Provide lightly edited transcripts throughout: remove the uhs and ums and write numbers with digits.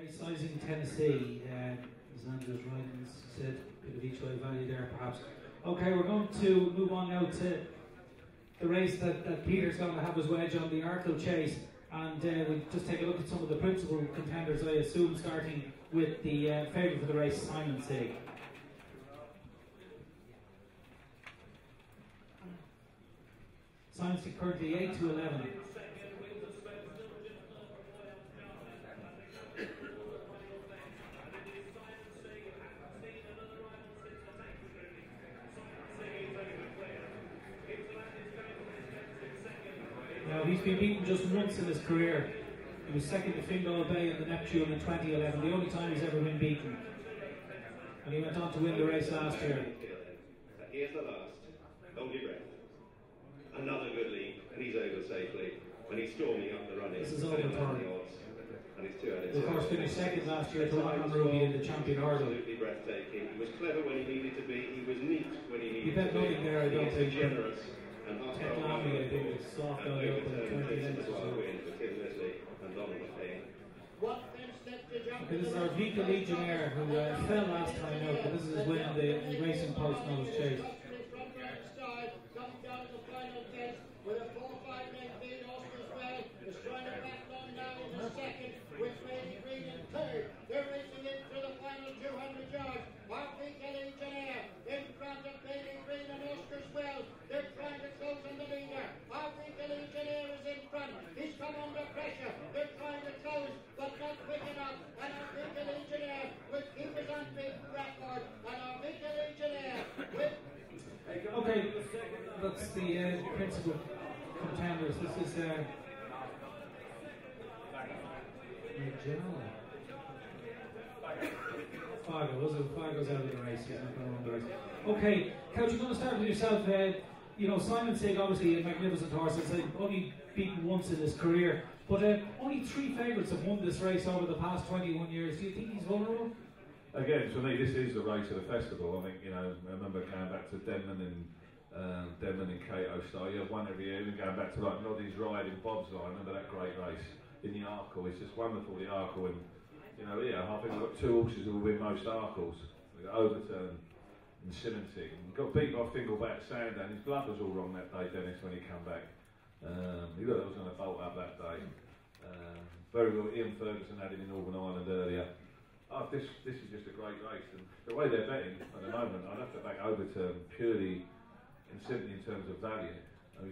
Sizing Tennessee, as Andrew's right, and said a bit of each way value there perhaps. Okay, we're going to move on now to the race that Peter's going to have his wedge on, the Arkle Chase, and we'll just take a look at some of the principal contenders, I assume, starting with the favourite for the race, Simonsig. Simonsig currently 8-11. He's been beaten just once in his career. He was second to Fingal Bay in the Neptune in 2011, the only time he's ever been beaten. And he went on to win the race last year. Here's the last. Hold your breath. Another good lead, and he's over safely. And he's storming up the running. This is Overturn. And it's 2 out of 2. Of course, finished second last year to Lock on Ruby in the champion hurdle. Absolutely breathtaking. He was clever when he needed to be. He was neat when he needed to be. He bet nothing there, I don't think. Generous. And Cheltenham, I think it's soft out there for 20 minutes or so. Okay, this is our Vika Legionnaire who fell last time out, but this is his win in the Racing Post Nose Chase. With a 4-5 length lead, Oscar's well is trying to back on now into second, with Lady Green in third. They're racing in for the final 200 yards. Arkle Legionnaire in front of Lady Green and Oscar's well. They're trying to close on the leader. Arkle Legionnaire is in front. He's come under pressure. They're trying to close, but not quick enough. And Arkle Legionnaire will keep his unbeaten record. And Arkle Legionnaire with... Okay, that's the principal contenders. This is Fargo. Fargo's out of the race. He's not going to win the race. Okay, Couch, you're going to start with yourself. You know, Simonsig, obviously a magnificent horse. It's only beaten once in his career, but only 3 favourites have won this race over the past 21 years. Do you think he's vulnerable? Again, for me, this is the race of the festival. I think, you know, I remember going back to Denman and Cato Star. You have one every year, and going back to like Noddy's Ride in Bob's Line. I remember that great race in the Arkle. It's just wonderful, the Arkle. And, you know, yeah, I think we've got 2 horses who will win most Arkles. We've got Overturn and Simonsig. And got beat by Fingleback Sandown. His blood was all wrong that day, Denis, when he came back. He looked like he was going to bolt up that day. Very well, Ian Ferguson had him in Northern Ireland earlier. Oh, this is just a great race, and the way they're betting at the moment, I'd have to back Overturn purely and simply in terms of value.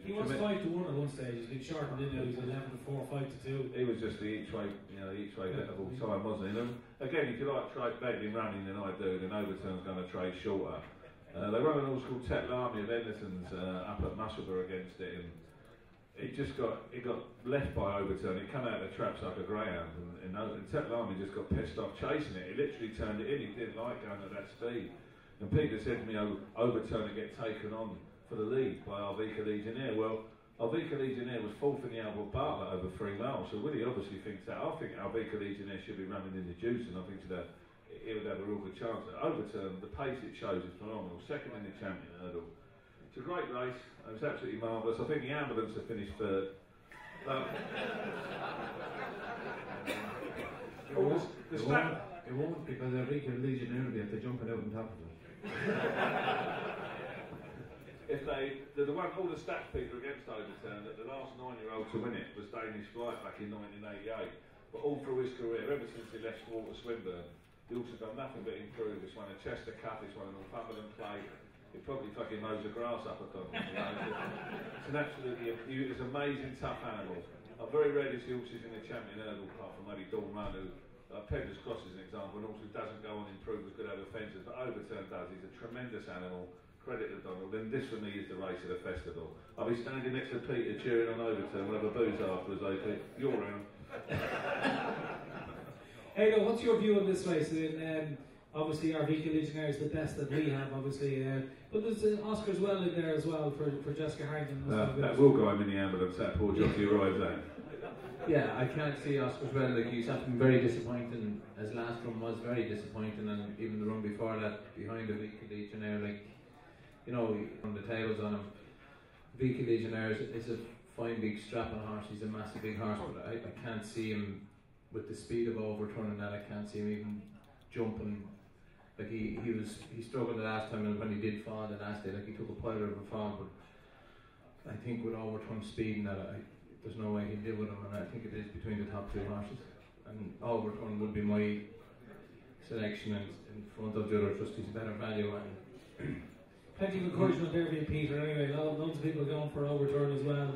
He was 5-1 at one stage. He's been sharpened in now. He's 11-4, 5-2. He was just the each way, you know, each way bet of all time, wasn't he? And again, if you like trade betting running than I do, then Overturn's going to trade shorter. They run an horse called Cheltenham of Henderson's up at Musselburgh against it, and it got left by Overturn. It came out of the traps like a greyhound, and Cheltenham just got pissed off chasing it. He literally turned it in. He didn't like going at that speed. And Peter said to me, Overturn to get taken on for the lead by Arkle Legionnaire. Well, Arkle Legionnaire was 4th in the Albert Bartlett over 3 miles, so Willie obviously thinks that. I think Arkle Legionnaire should be running in the juice, and I think he would have a real good chance. Overturn, the pace it shows is phenomenal. 2nd in the champion hurdle. It's a great race. It was absolutely marvellous. I think the ambulance have finished 3rd. It won't, because Arkle Legionnaire will be after jumping out on top of it. All the stats people against Overturn, that the last 9-year-old to win it was Danish Flight back in 1988. But all through his career, ever since he left Water Swinburne, he also done nothing but improve. He's won a Chester Cup, he's won a Northumberland Plate. He probably fucking mows the grass up a ton. You know? It's an absolutely, it's an amazing tough animal. I very rarely see horses in the champion hurdle, apart from maybe Dawn Run, who Pender's Cross is an example, an horse who doesn't go on improve as good over fences, but Overturn does. He's a tremendous animal. Credit to Donald. Then this for me is the race of the festival. I'll be standing next to Peter cheering on Overturn. We'll have a booze afterwards, AP. You're around. Hey, what's your view on this race? Obviously, our Arkle Legionnaire is the best that we have, obviously. But there's Oscar's well in there as well for Jessica Harrington. That will go him in the ambulance, that poor jockey arrives at. Yeah, I can't see Oscar's well. Like, he's been very disappointing. His last run was very disappointing, and even the run before that, behind the Arkle Legionnaire, like, you know, on the tails on him. Arkle Legionnaire is a fine big strapping horse. He's a massive big horse, but I can't see him with the speed of Overturn and that, I can't see him even jumping. Like he struggled the last time, and when he did fall the last day, like he took a pile of a fall, but I think with Overturn's speed and that, there's no way he'd deal with him, and I think it is between the top 2 horses. And Overturn would be my selection in front of the other, just he's better value. And plenty of encouragement there for Peter anyway. Loads of people going for Overturn as well.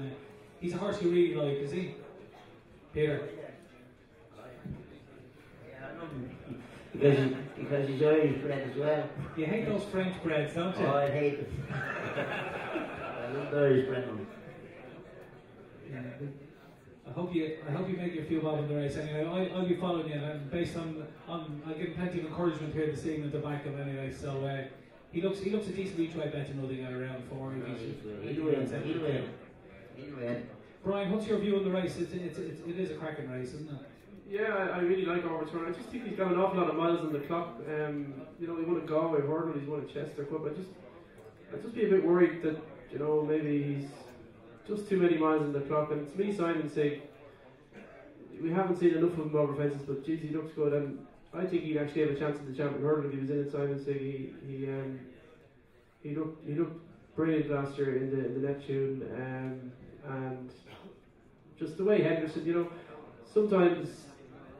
He's a horse you really like, is he? Peter? Because he's Irish bred as well. You hate those French breds, don't you? Oh, I hate them. I love the Irish bred ones. Yeah, I hope you make your few bob in the race anyway. I'll be following you, and based on I'll give him plenty of encouragement here this evening to back him anyway. So he looks a decent each way bet to nothing at around 4. He'll win. Brian, what's your view on the race? It is a cracking race, isn't it? Yeah, I really like Overturn. I just think he's got an awful lot of miles on the clock. He won a Galway hurdle, he's won a Chester Cup. I'd just be a bit worried that, maybe he's just too many miles on the clock. And to me, Simonsig, we haven't seen enough of him over fences, but geez, he looks good. And I think he'd actually have a chance at the champion hurdle if he was in it. Simonsig, he looked brilliant last year in the Neptune, and just the way Henderson, sometimes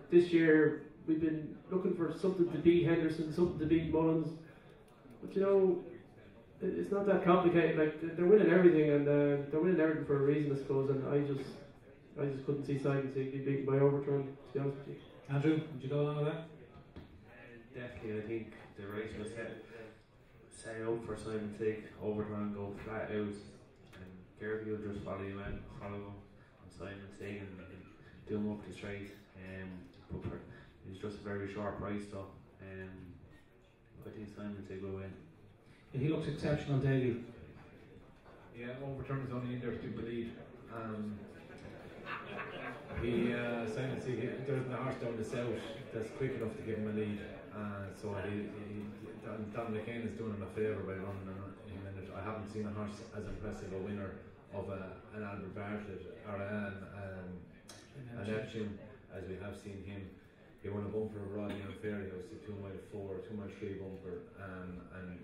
this year we've been looking for something to beat Henderson, something to beat Mullins, but it's not that complicated. Like, they're winning everything, and they're winning everything for a reason, I suppose. And I just couldn't see Simonsig be beaten by Overturn, to be honest with you. Andrew, would you go along with that? Definitely, I think the race was set up for Simonsig. Overturn go flat out, and Kirby will just follow him, and Simonsig and do him up the straight. But it's just a very short price though. I think Simonsig will win. Yeah, he looks exceptional, Davy. Yeah, Overturn is only in there to believe. Simonsig, there isn't a horse down the south that's quick enough to give him a lead. So Don McCain is doing him a favour by running him in it. I haven't seen a horse as impressive a winner of an Albert Bartlett or an Neptune as we have seen him. He won a bumper of Rodney and Fairyhouse, the 2 mile 4, 2 mile 3 bumper, and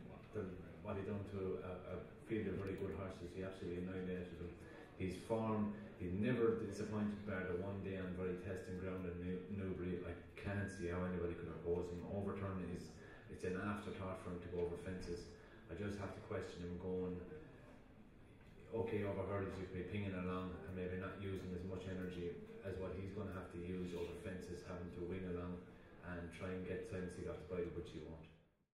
what he done to a field of very good horses, he absolutely annihilated them. His form, he never disappointed bar the one day on very testing ground in Newbury. I can't see how anybody could oppose him. Overturn it's an afterthought for him to go over fences. I just have to question him going, okay, over hurdles you could be pinging along and maybe not using as much energy as what he's going to have to use over fences, having to wing along and try and get Simonsig off the bridle, which he won't.